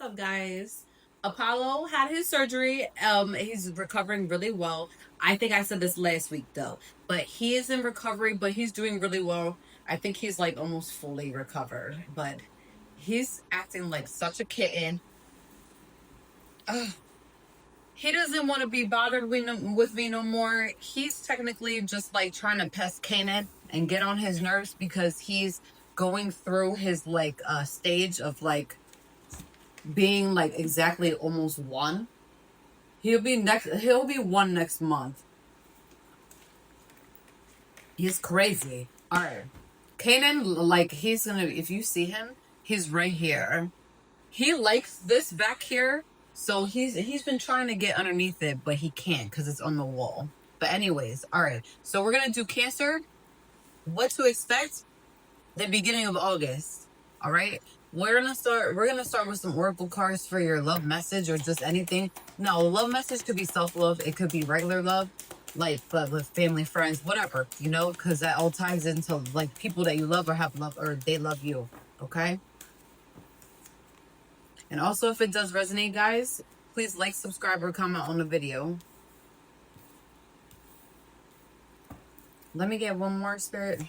What's up, guys? Apollo had his surgery. He's recovering really well. I think I said this last week though, but he is in recovery, but he's doing really well. I think he's like almost fully recovered, but he's acting like such a kitten. Ugh. He doesn't want to be bothered with me no more. He's technically just like trying to pest Kanan and get on his nerves because he's going through his like stage of like being like exactly almost one. He'll be one next month. He's crazy. Alright. Kanan, like he's gonna if you see him, he's right here. He likes this back here. So he's been trying to get underneath it, but he can't because it's on the wall. But anyways, alright. So we're gonna do Cancer. What to expect the beginning of August. Alright? We're gonna start with some oracle cards for your love message or just anything. No, love message could be self-love, it could be regular love, like but with family, friends, whatever, because that all ties into like people that you love or have love or they love you. Okay? And also if it does resonate, guys, please like, subscribe, or comment on the video. Let me get one more, Spirit.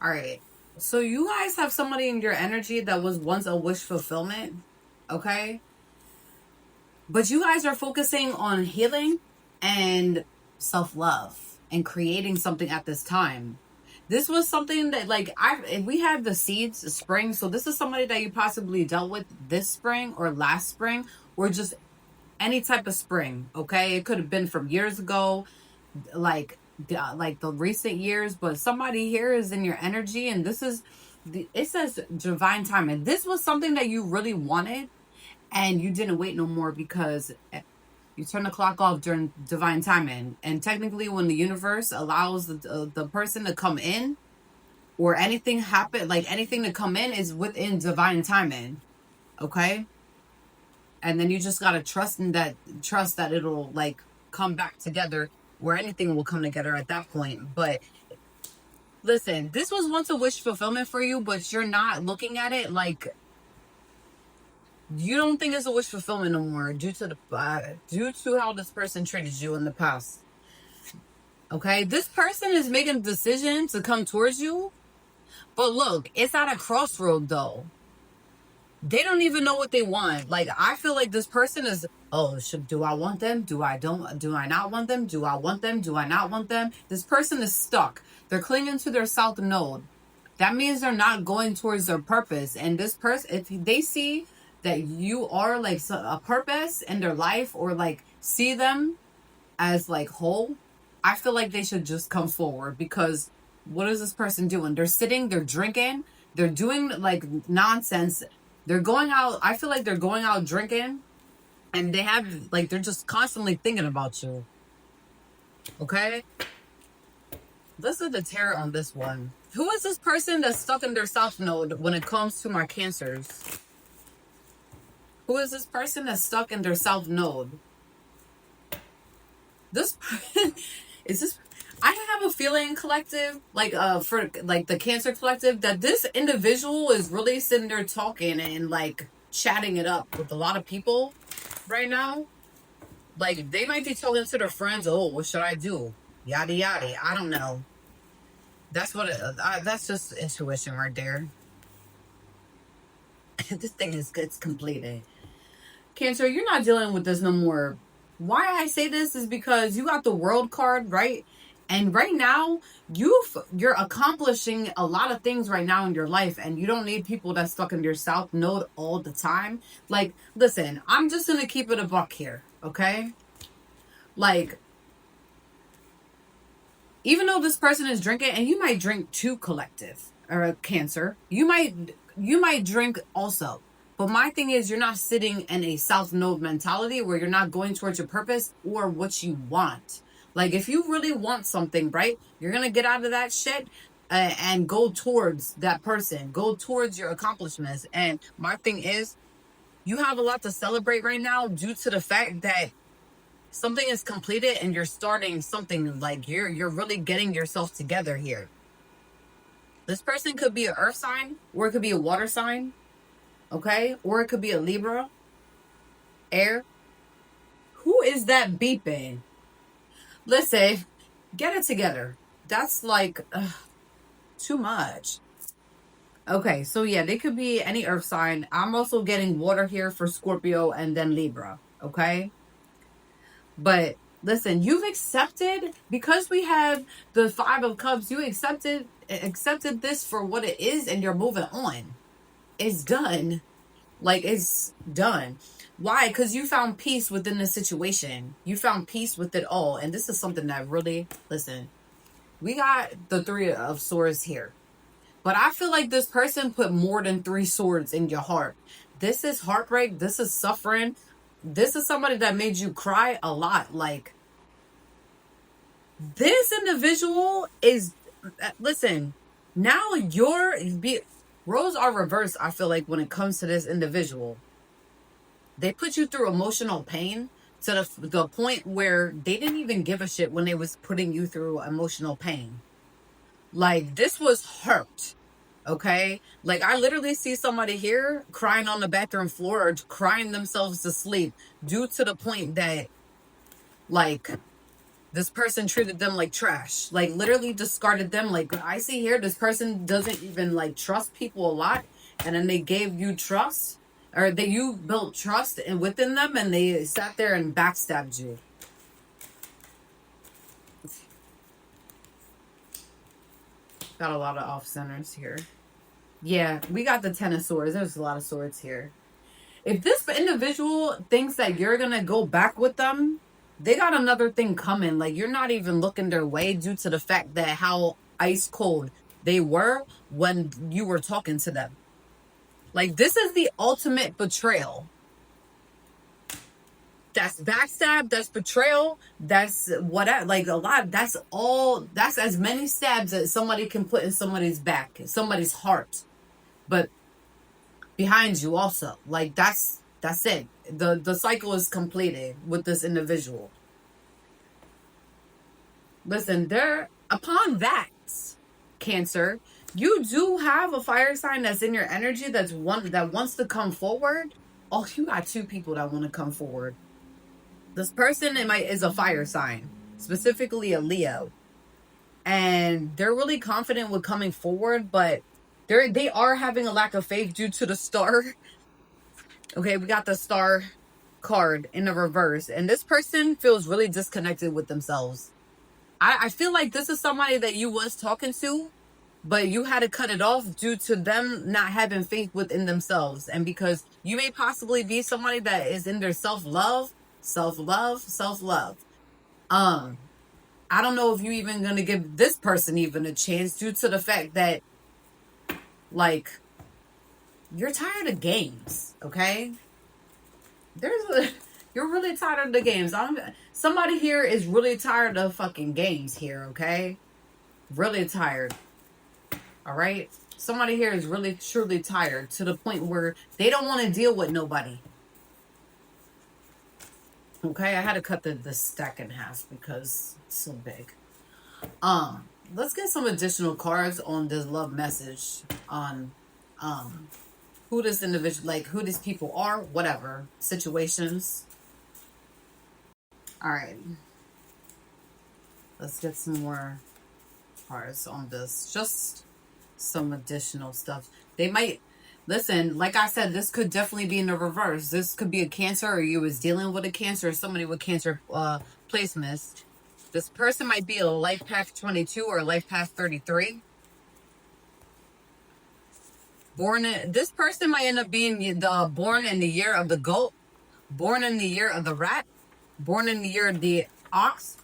All right. So you guys have somebody in your energy that was once a wish fulfillment, okay? But you guys are focusing on healing and self-love and creating something at this time. This was something that like we had the seeds spring, so this is somebody that you possibly dealt with this spring or last spring or just any type of spring, okay? It could have been from years ago, like the recent years, but somebody here is in your energy, and this is it says divine timing. This was something that you really wanted, and you didn't wait no more because you turn the clock off during divine timing. And technically, when the universe allows the person to come in or anything happen, like anything to come in, is within divine timing. Okay, and then you just gotta trust that it'll like come back together, where anything will come together at that point. But listen, this was once a wish fulfillment for you, but you're not looking at it like, you don't think it's a wish fulfillment no more due to how this person treated you in the past. Okay, this person is making a decision to come towards you, but look, it's at a crossroad though. They don't even know what they want. Like, I feel like this person is, do I want them? Do I not want them? Do I want them? Do I not want them? This person is stuck. They're clinging to their south node. That means they're not going towards their purpose. And this person, if they see that you are like a purpose in their life, or like see them as like whole, I feel like they should just come forward. Because what is this person doing? They're sitting, they're drinking, they're doing like nonsense. They're going out, I feel like they're going out drinking, and they have, like, they're just constantly thinking about you. Okay? Listen to the tarot on this one. Who is this person that's stuck in their south node when it comes to my Cancers? Who is this person that's stuck in their south node? This is this. I have a feeling, collective, like for like the Cancer collective, that this individual is really sitting there talking and like chatting it up with a lot of people right now. Like, they might be talking to their friends. Oh, what should I do? Yada yada. I don't know. That's what. That's just intuition right there. This thing it's completed. Cancer, you're not dealing with this no more. Why I say this is because you got the World card, right? And right now, you're accomplishing a lot of things right now in your life, and you don't need people that's stuck in your south node all the time. Like, listen, I'm just gonna keep it a buck here, okay? Like, even though this person is drinking, and you might drink too, collective, or a Cancer, you might drink also. But my thing is, you're not sitting in a south node mentality where you're not going towards your purpose or what you want. Like, if you really want something, right, you're going to get out of that shit. and go towards that person, go towards your accomplishments. And my thing is, you have a lot to celebrate right now due to the fact that something is completed and you're starting something. Like you're really getting yourself together here. This person could be an earth sign, or it could be a water sign, okay? Or it could be a Libra, air. Who is that beeping? Listen, get it together. That's like too much. Okay, so yeah, they could be any earth sign. I'm also getting water here for Scorpio and then Libra, okay? But listen, you've accepted, because we have the 5 of Cups, you accepted this for what it is, and you're moving on. It's done. Like, it's done. Why? Because you found peace within the situation. You found peace with it all. And this is something that really, listen, we got the 3 of Swords here. But I feel like this person put more than 3 swords in your heart. This is heartbreak. This is suffering. This is somebody that made you cry a lot. Like, this individual is, listen, now roles are reversed, I feel like, when it comes to this individual. They put you through emotional pain to the point where they didn't even give a shit when they was putting you through emotional pain. Like, this was hurt, okay? Like, I literally see somebody here crying on the bathroom floor or crying themselves to sleep due to the point that, like, this person treated them like trash. Like, literally discarded them. Like, I see here, this person doesn't even, like, trust people a lot. And then they gave you trust. Or that you built trust within them, and they sat there and backstabbed you. Got a lot of off centers here. Yeah, we got the 10 of Swords. There's a lot of swords here. If this individual thinks that you're gonna go back with them, they got another thing coming. Like, you're not even looking their way due to the fact that how ice cold they were when you were talking to them. Like, this is the ultimate betrayal. That's backstab, that's betrayal, that's whatever, like, a lot, that's as many stabs as somebody can put in somebody's back, somebody's heart, but behind you also. Like, that's it. The cycle is completed with this individual. Listen, upon that, Cancer, you do have a fire sign that's in your energy that wants to come forward. Oh, you got 2 people that want to come forward. This person is a fire sign, specifically a Leo, and they're really confident with coming forward, but they are having a lack of faith due to the star. Okay, we got the star card in the reverse, and this person feels really disconnected with themselves. I feel like this is somebody that you was talking to, but you had to cut it off due to them not having faith within themselves. And because you may possibly be somebody that is in their self-love. I don't know if you even going to give this person even a chance due to the fact that, like, you're tired of games, okay? You're really tired of the games. Somebody here is really tired of fucking games here, okay? Really tired. All right? Somebody here is really, truly tired to the point where they don't want to deal with nobody. Okay, I had to cut the stack in half because it's so big. Let's get some additional cards on this love message on who this individual, like, who these people are, whatever situations. All right, let's get some more cards on this. Just some additional stuff. They might listen. Like I said, this could definitely be in the reverse. This could be a Cancer, or you was dealing with a Cancer, or somebody with Cancer placements. This person might be a life path 22 or a life path 33. This person might end up being born in the year of the goat, born in the year of the rat, born in the year of the ox.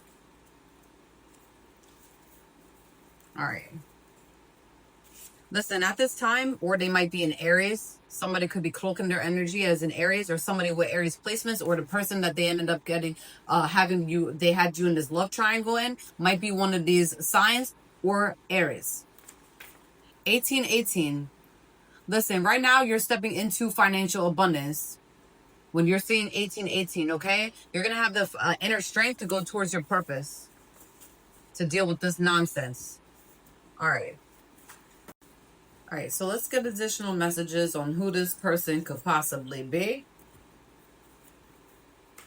All right. Listen, at this time, or they might be in Aries. Somebody could be cloaking their energy as an Aries, or somebody with Aries placements, or the person that they ended up getting, they had you in this love triangle in, might be one of these signs, or Aries. 1818. Listen, right now you're stepping into financial abundance. When you're seeing 1818, okay? You're going to have the inner strength to go towards your purpose, to deal with this nonsense. All right. All right, so let's get additional messages on who this person could possibly be.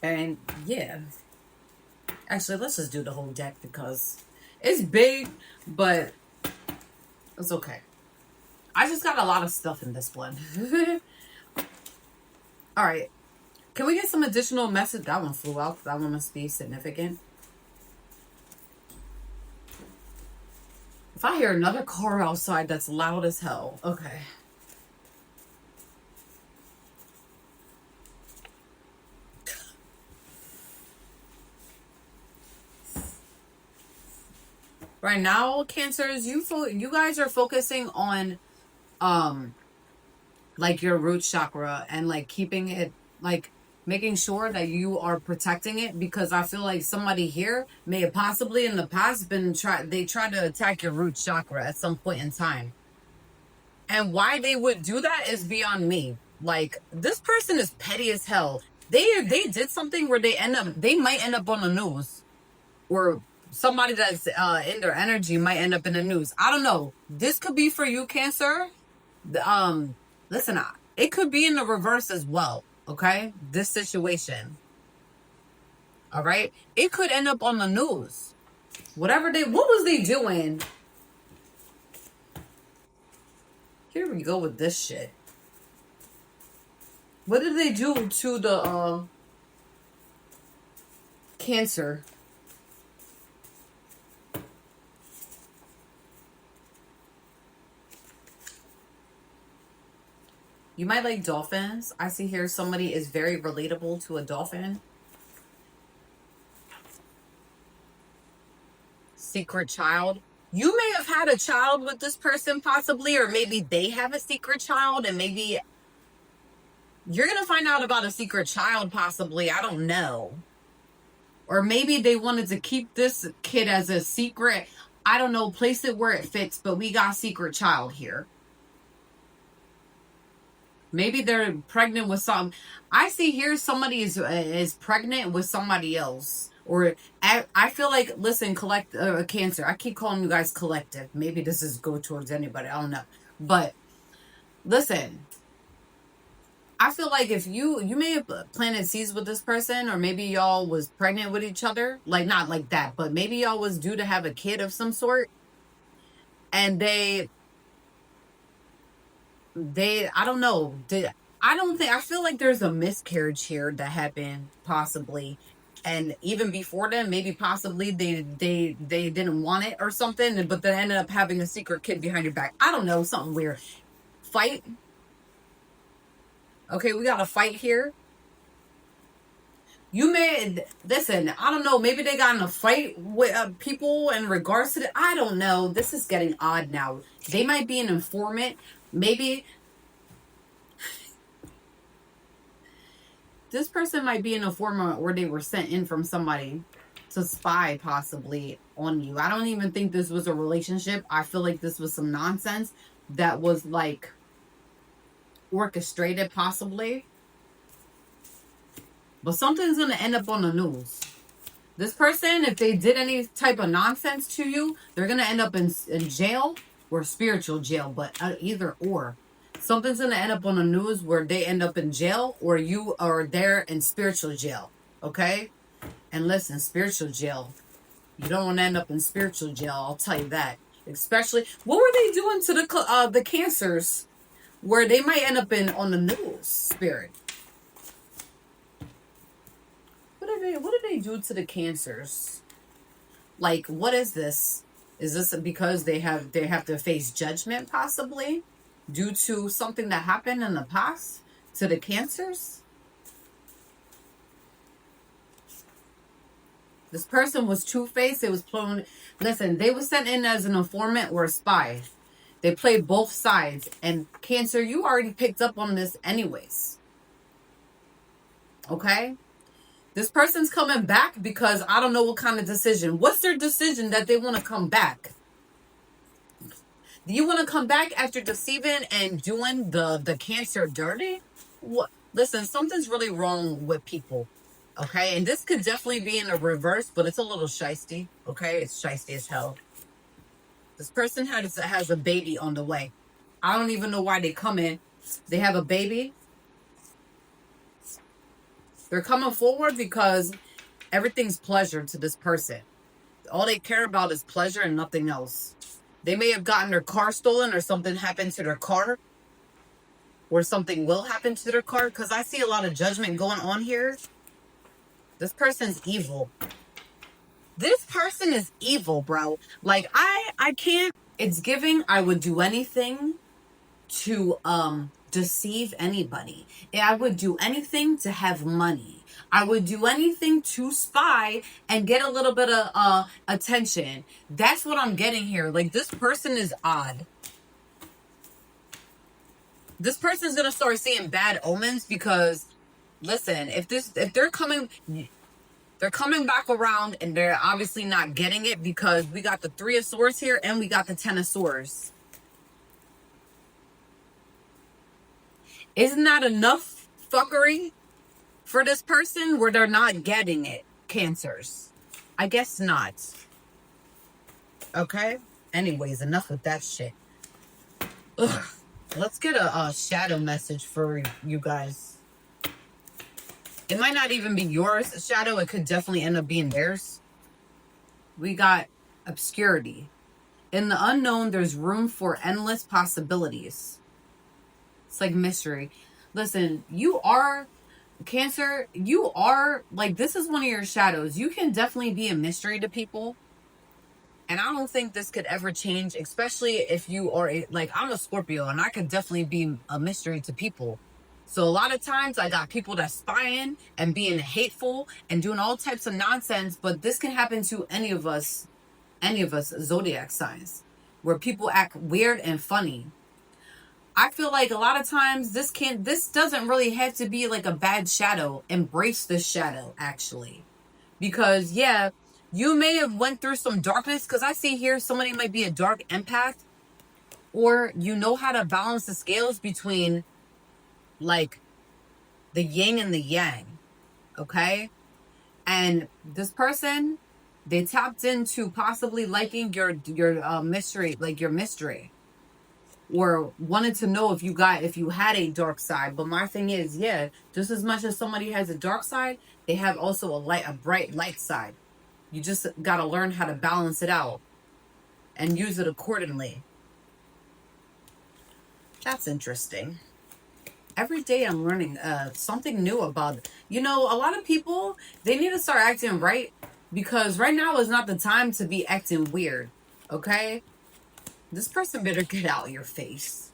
And yeah. Actually, let's just do the whole deck because it's big, but it's okay. I just got a lot of stuff in this one. All right. Can we get some additional message? That one flew out. That one must be significant. If I hear another car outside that's loud as hell. Okay. Right now, Cancers, you guys are focusing on like your root chakra and like keeping it, like making sure that you are protecting it, because I feel like somebody here may have possibly in the past they tried to attack your root chakra at some point in time. And why they would do that is beyond me. Like, this person is petty as hell. They did something where they might end up on the news, or somebody that's in their energy might end up in the news. I don't know. This could be for you, Cancer. Listen, it could be in the reverse as well. Okay, this situation. All right, it could end up on the news. What was they doing? Here we go with this shit. What did they do to the Cancer? You might like dolphins. I see here somebody is very relatable to a dolphin. Secret child. You may have had a child with this person possibly, or maybe they have a secret child, and maybe you're going to find out about a secret child possibly. I don't know. Or maybe they wanted to keep this kid as a secret. I don't know. Place it where it fits, but we got secret child here. Maybe they're pregnant with some. I see here somebody is pregnant with somebody else. Or I feel like, listen, Cancer. I keep calling you guys collective. Maybe this is go towards anybody. I don't know. But listen, I feel like if you may have planted seeds with this person, or maybe y'all was pregnant with each other. Like, not like that, but maybe y'all was due to have a kid of some sort. And I don't know. I feel like there's a miscarriage here that happened possibly. And even before then, maybe possibly they didn't want it or something, but they ended up having a secret kid behind your back. I don't know, something weird. Fight. Okay, we got a fight here. You may listen. I don't know. Maybe they got in a fight with people in regards to it. I don't know. This is getting odd now. They might be an informant. Maybe this person might be an informant, or they were sent in from somebody to spy possibly on you. I don't even think this was a relationship. I feel like this was some nonsense that was like orchestrated possibly. But something's going to end up on the news. This person, if they did any type of nonsense to you, they're going to end up in jail or spiritual jail, but either or. Something's going to end up on the news where they end up in jail, or you are there in spiritual jail. Okay? And listen, spiritual jail. You don't want to end up in spiritual jail, I'll tell you that. Especially, what were they doing to the Cancers where they might end up on the news, spirit? What did they do to the Cancers? Like, what is this? Is this because they have to face judgment possibly due to something that happened in the past to the Cancers? This person was two-faced. It was playing. Listen, they were sent in as an informant or a spy. They played both sides. And Cancer, you already picked up on this anyways. Okay? This person's coming back because I don't know what kind of decision. What's their decision that they want to come back? Do you want to come back after deceiving and doing the Cancer dirty? What? Listen, something's really wrong with people. Okay, and this could definitely be in a reverse, but it's a little shisty. Okay, it's shisty as hell. This person has a baby on the way. I don't even know why they come in. They have a baby. They're coming forward because everything's pleasure to this person. All they care about is pleasure and nothing else. They may have gotten their car stolen or something happened to their car. Or something will happen to their car. Because I see a lot of judgment going on here. This person's evil. This person is evil, bro. Like, I can't. It's giving I would do anything to deceive anybody. I would do anything to have money. I would do anything to spy and get a little bit of attention. That's what I'm getting here. Like, this person is odd. This person's gonna start seeing bad omens because, listen, if they're coming back around and they're obviously not getting it because we got the 3 of Swords here and we got the 10 of Swords. Isn't that enough fuckery for this person where they're not getting it, Cancers? I guess not. Okay? Anyways, enough with that shit. Ugh. Let's get a shadow message for you guys. It might not even be yours, shadow. It could definitely end up being theirs. We got obscurity. In the unknown, there's room for endless possibilities. It's like mystery. Listen, you are Cancer. You are like, this is one of your shadows. You can definitely be a mystery to people. And I don't think this could ever change, especially if you are like, I'm a Scorpio and I could definitely be a mystery to people. So a lot of times I got people that's spying and being hateful and doing all types of nonsense. But this can happen to any of us zodiac signs, where people act weird and funny. I feel like a lot of times this doesn't really have to be like a bad shadow. Embrace this shadow, actually. Because, yeah, you may have went through some darkness, because I see here somebody might be a dark empath, or you know how to balance the scales between like the yin and the yang, okay? And this person, they tapped into possibly liking your mystery, like your mystery, or wanted to know if you had a dark side. But my thing is, yeah, just as much as somebody has a dark side, they have also a bright light side. You just got to learn how to balance it out and use it accordingly. That's interesting. Every day I'm learning something new about it. You know, a lot of people, they need to start acting right, because right now is not the time to be acting weird, okay? This person better get out of your face.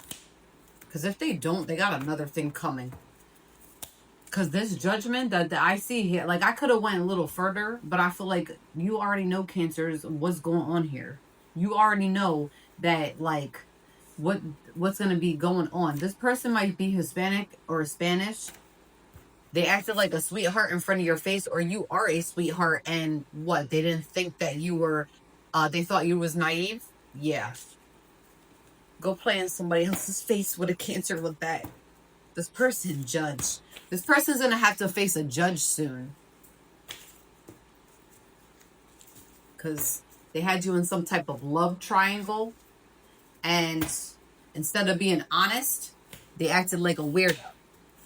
Because if they don't, they got another thing coming. Because this judgment that I see here, like, I could have went a little further, but I feel like you already know, Cancers, what's going on here. You already know that, like, what's going to be going on. This person might be Hispanic or Spanish. They acted like a sweetheart in front of your face, or you are a sweetheart, and what? They didn't think that you were, they thought you was naive? Yeah. Go play in somebody else's face with a Cancer with that. This person, judge. This person's going to have to face a judge soon. Because they had you in some type of love triangle. And instead of being honest, they acted like a weirdo.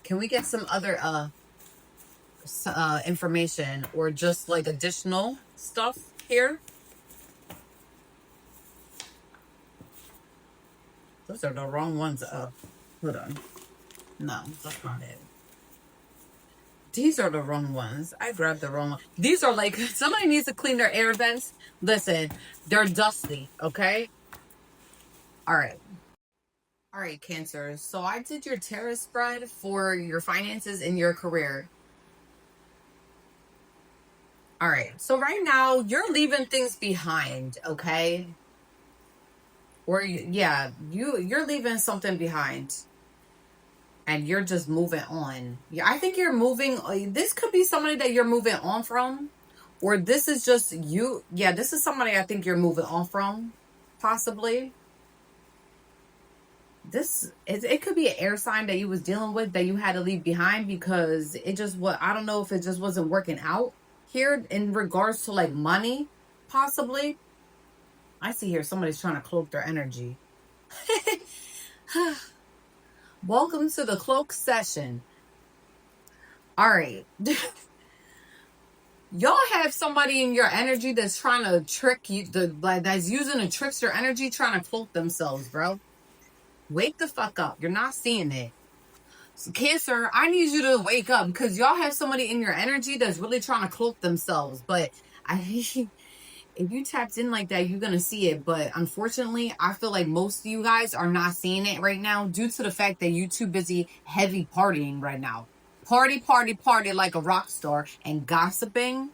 Can we get some other information or just like additional stuff here? Those are the wrong ones. Hold on. No, that's not it. These are the wrong ones. I grabbed the wrong one. These are like, somebody needs to clean their air vents. Listen, they're dusty, okay? All right. All right, Cancer. So I did your tarot spread for your finances and your career. All right. So right now, you're leaving things behind, okay? Or, yeah, you're leaving something behind. And you're just moving on. Yeah, I think you're moving. This could be somebody that you're moving on from. Or this is just you. Yeah, this is somebody I think you're moving on from. Possibly. it could be an air sign that you was dealing with that you had to leave behind, because it just what I don't know if it just wasn't working out here in regards to like money, possibly. I see here somebody's trying to cloak their energy. Welcome to the cloak session. All right. Y'all have somebody in your energy that's trying to trick you, that's using a trickster energy, trying to cloak themselves, bro. Wake the fuck up. You're not seeing it. So Cancer, I need you to wake up, because y'all have somebody in your energy that's really trying to cloak themselves. But if you tapped in like that, you're going to see it. But unfortunately, I feel like most of you guys are not seeing it right now due to the fact that you're too busy heavy partying right now. Party, party, party like a rock star and gossiping.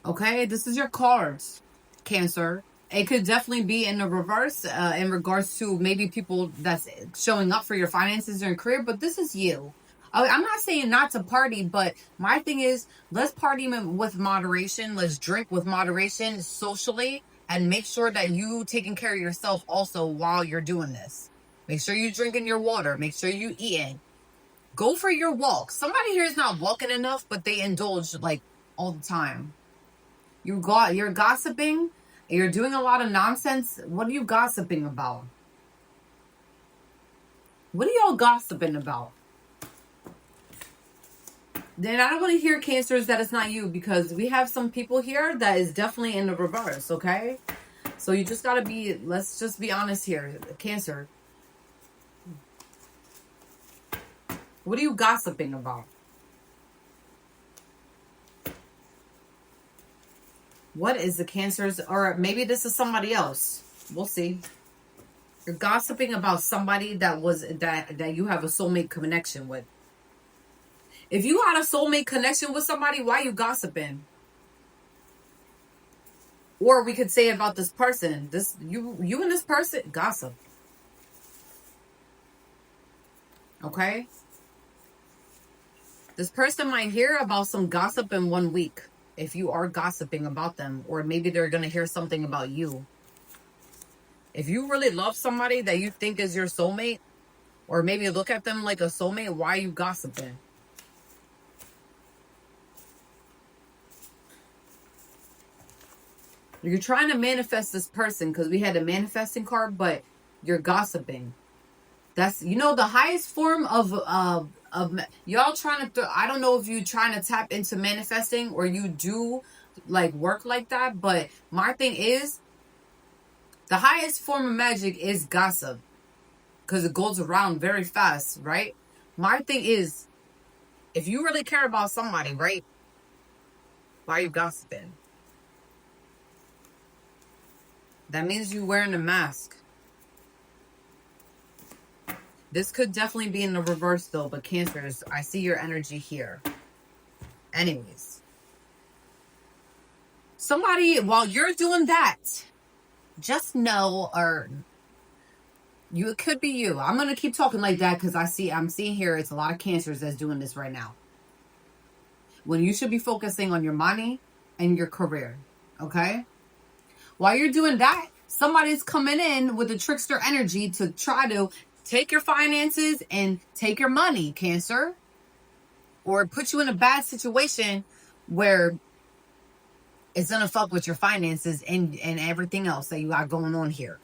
Okay, this is your cards, Cancer. It could definitely be in the reverse in regards to maybe people that's showing up for your finances and career, but this is you. I'm not saying not to party, but my thing is, let's party with moderation. Let's drink with moderation socially, and make sure that you taking care of yourself also while you're doing this. Make sure you drinking your water. Make sure you eating. Go for your walk. Somebody here is not walking enough, but they indulge like all the time. You're gossiping. You're doing a lot of nonsense. What are you gossiping about? What are y'all gossiping about? Then I don't want to hear, Cancers, that it's not you, because we have some people here that is definitely in the reverse, okay? So you just got to be, let's just be honest here, Cancer. What are you gossiping about? What is the Cancers? Or maybe this is somebody else. We'll see. You're gossiping about somebody that you have a soulmate connection with. If you had a soulmate connection with somebody, why are you gossiping? Or we could say about this person, you and this person gossip. Okay? This person might hear about some gossip in 1 week if you are gossiping about them, or maybe they're going to hear something about you. If you really love somebody that you think is your soulmate, or maybe look at them like a soulmate, why are you gossiping? You're trying to manifest this person, because we had a manifesting card, but you're gossiping. That's, the highest form of y'all trying to, I don't know if you're trying to tap into manifesting or you do like work like that, but my thing is, the highest form of magic is gossip, because it goes around very fast, right? My thing is, if you really care about somebody, right, why are you gossiping? That means you're wearing a mask. This could definitely be in the reverse though, but Cancers, I see your energy here. Anyways. Somebody, while you're doing that, just know, it could be you. I'm going to keep talking like that because I'm seeing here it's a lot of Cancers that's doing this right now. When you should be focusing on your money and your career. Okay? While you're doing that, somebody's coming in with a trickster energy to try to take your finances and take your money, Cancer. Or put you in a bad situation where it's going to fuck with your finances and everything else that you got going on here.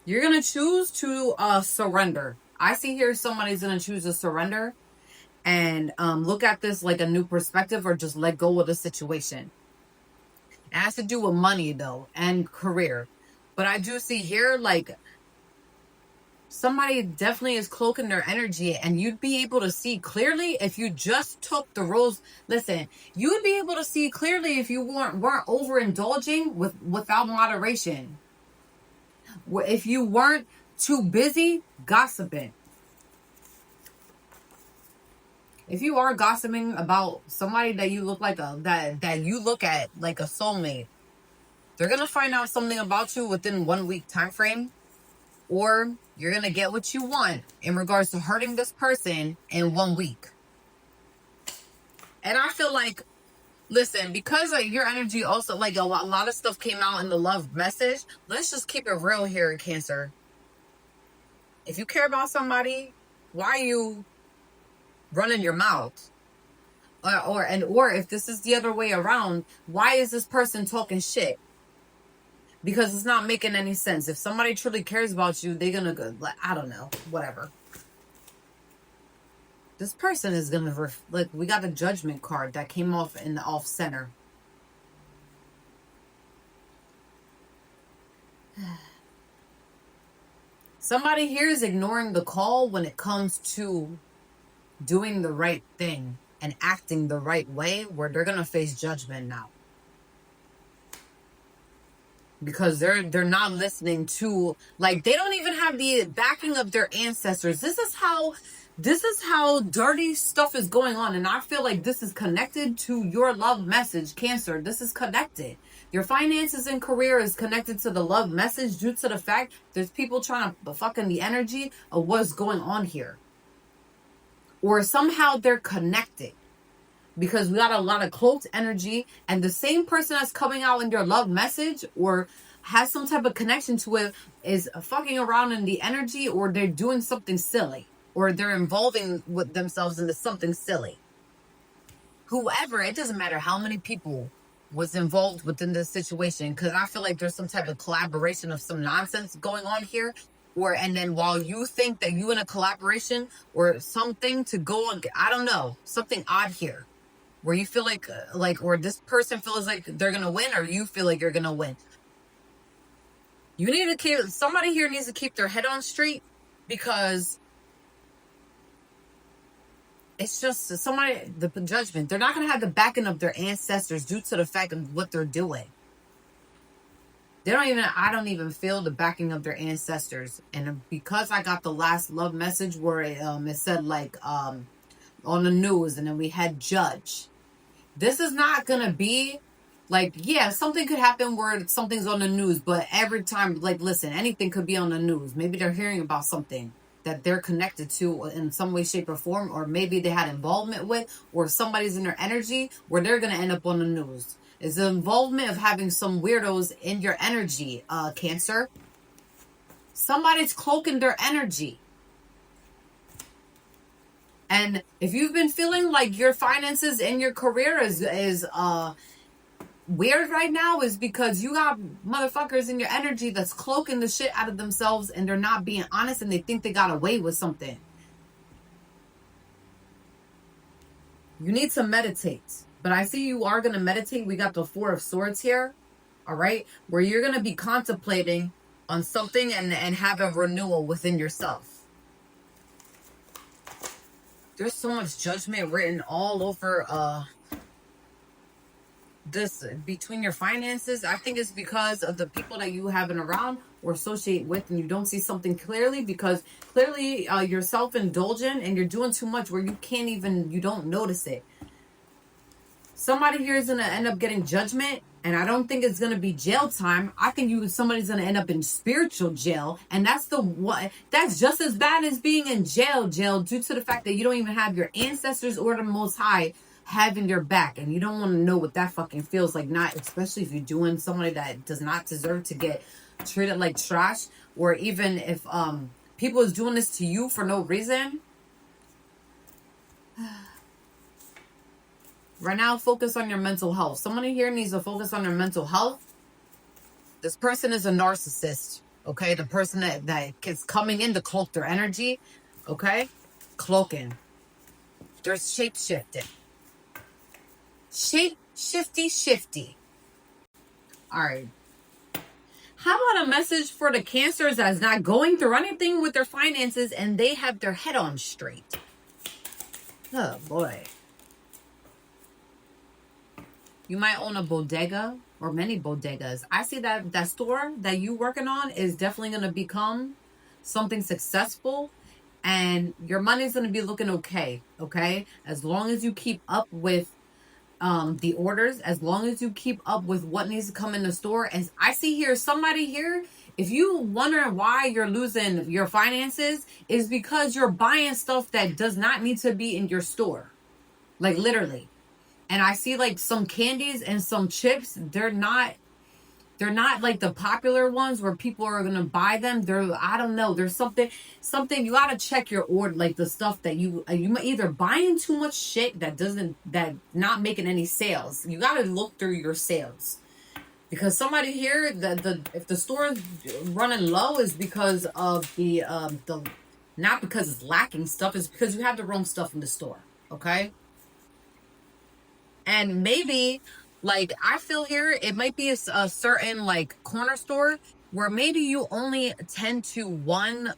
You're going to choose to surrender. I see here somebody's going to choose to surrender and look at this like a new perspective, or just let go of the situation. It has to do with money though and career. But I do see here like somebody definitely is cloaking their energy, and you'd be able to see clearly if you just took the rules. Listen, you would be able to see clearly if you weren't overindulging without moderation. If you weren't too busy gossiping. If you are gossiping about somebody that you look like that you look at like a soulmate, they're gonna find out something about you within 1 week time frame, or you're gonna get what you want in regards to hurting this person in 1 week. And I feel like Listen, because your energy also, like a lot of stuff came out in the love message. Let's just keep it real here, Cancer. If you care about somebody, why are you running your mouth? Or if this is the other way around, why is this person talking shit? Because it's not making any sense. If somebody truly cares about you, they're gonna go, like, I don't know, whatever. This person is gonna like, we got a judgment card that came off in the off center. Somebody here is ignoring the call when it comes to doing the right thing and acting the right way, where they're gonna face judgment now. Because they're not listening to, like, they don't even have the backing of their ancestors. This is how dirty stuff is going on, and I feel like this is connected to your love message, Cancer. This is connected. Your finances and career is connected to the love message due to the fact there's people trying to fuck in the energy of what's going on here, or somehow they're connected. Because we got a lot of cloaked energy, and the same person that's coming out in your love message or has some type of connection to it is fucking around in the energy, or they're doing something silly, or they're involving with themselves into something silly. Whoever, it doesn't matter how many people was involved within this situation, because I feel like there's some type of collaboration of some nonsense going on here. And then while you think that you in a collaboration or something to go on, I don't know, something odd here, where you feel like, or this person feels like they're gonna win, or you feel like you're gonna win. You need to keep, somebody here needs to keep their head on straight, because it's just somebody, the judgment, they're not gonna have the backing of their ancestors due to the fact of what they're doing. I don't even feel the backing of their ancestors. And because I got the last love message where it said, like, on the news, and then we had judge. This is not gonna be like, yeah, something could happen where something's on the news, but every time, like, listen, anything could be on the news. Maybe they're hearing about something that they're connected to in some way, shape, or form, or maybe they had involvement with, or somebody's in their energy where they're gonna end up on the news. It's the involvement of having some weirdos in your energy, Cancer. Somebody's cloaking their energy. And if you've been feeling like your finances and your career is weird right now, is because you got motherfuckers in your energy that's cloaking the shit out of themselves, and they're not being honest, and they think they got away with something. You need to meditate. But I see you are going to meditate. We got the Four of Swords here. All right. Where you're going to be contemplating on something and have a renewal within yourself. There's so much judgment written all over this between your finances. I think it's because of the people that you haven't around or associate with, and you don't see something clearly, because clearly you're self-indulgent and you're doing too much where you don't notice it. Somebody here is going to end up getting judgment, and I don't think it's going to be jail time. I think somebody's going to end up in spiritual jail, and that's just as bad as being in jail due to the fact that you don't even have your ancestors or the Most High having your back, and you don't want to know what that fucking feels like, not especially if you're doing somebody that does not deserve to get treated like trash, or even if people is doing this to you for no reason. Right now, focus on your mental health. Somebody here needs to focus on their mental health. This person is a narcissist, okay? The person that is coming in to cloak their energy, okay? Cloaking. They're shape-shifting. Shifty. All right. How about a message for the Cancers that's not going through anything with their finances and they have their head on straight? Oh, boy. You might own a bodega or many bodegas. I see that store that you working on is definitely going to become something successful, and your money's going to be looking okay. As long as you keep up with the orders, as long as you keep up with what needs to come in the store. And I see here, somebody here, if you wonder why you're losing your finances, is because you're buying stuff that does not need to be in your store. Like, literally. And I see like some candies and some chips. They're not like the popular ones where people are gonna buy them. I don't know. There's something you gotta check your order, like the stuff that you might either buying too much shit that not making any sales. You gotta look through your sales. Because somebody here, if the store is running low, is because of the not because it's lacking stuff, it's because you have the wrong stuff in the store. Okay. And maybe, like, I feel here, it might be a certain, like, corner store where maybe you only tend to one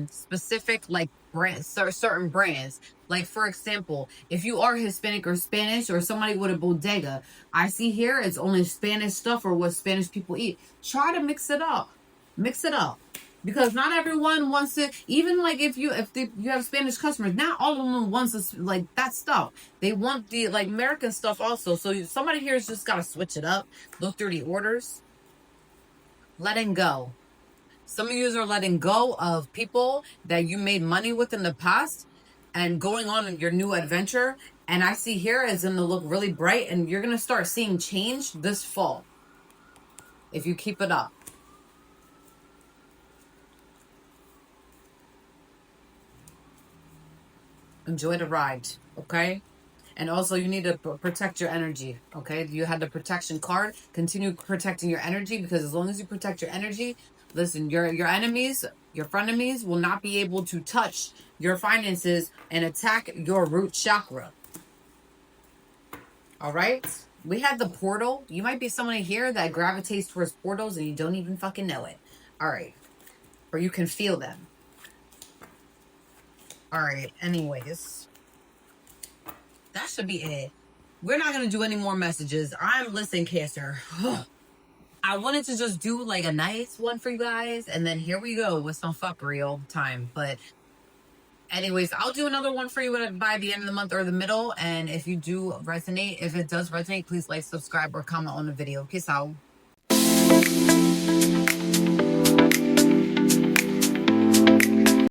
specific, like, brand, certain brands. Like, for example, if you are Hispanic or Spanish or somebody with a bodega, I see here it's only Spanish stuff or what Spanish people eat. Try to mix it up. Mix it up. Because not everyone wants it. Even like you have Spanish customers, not all of them wants this, like that stuff. They want the like American stuff also. So somebody here has just got to switch it up. Look through the orders. Letting go. Some of you are letting go of people that you made money with in the past and going on your new adventure. And I see here is going to look really bright, and you're going to start seeing change this fall if you keep it up. Enjoy the ride, okay? And also, you need to protect your energy, okay? You had the protection card. Continue protecting your energy, because as long as you protect your energy, listen, your enemies, your frenemies will not be able to touch your finances and attack your root chakra. All right? We had the portal. You might be somebody here that gravitates towards portals and you don't even fucking know it. All right. Or you can feel them. All right. Anyways, that should be it. We're not going to do any more messages. Listen, Cancer. I wanted to just do like a nice one for you guys, and then here we go with some fuckery all the time. But anyways, I'll do another one for you by the end of the month or the middle. And if you do resonate, if it does resonate, please like, subscribe, or comment on the video. Peace out.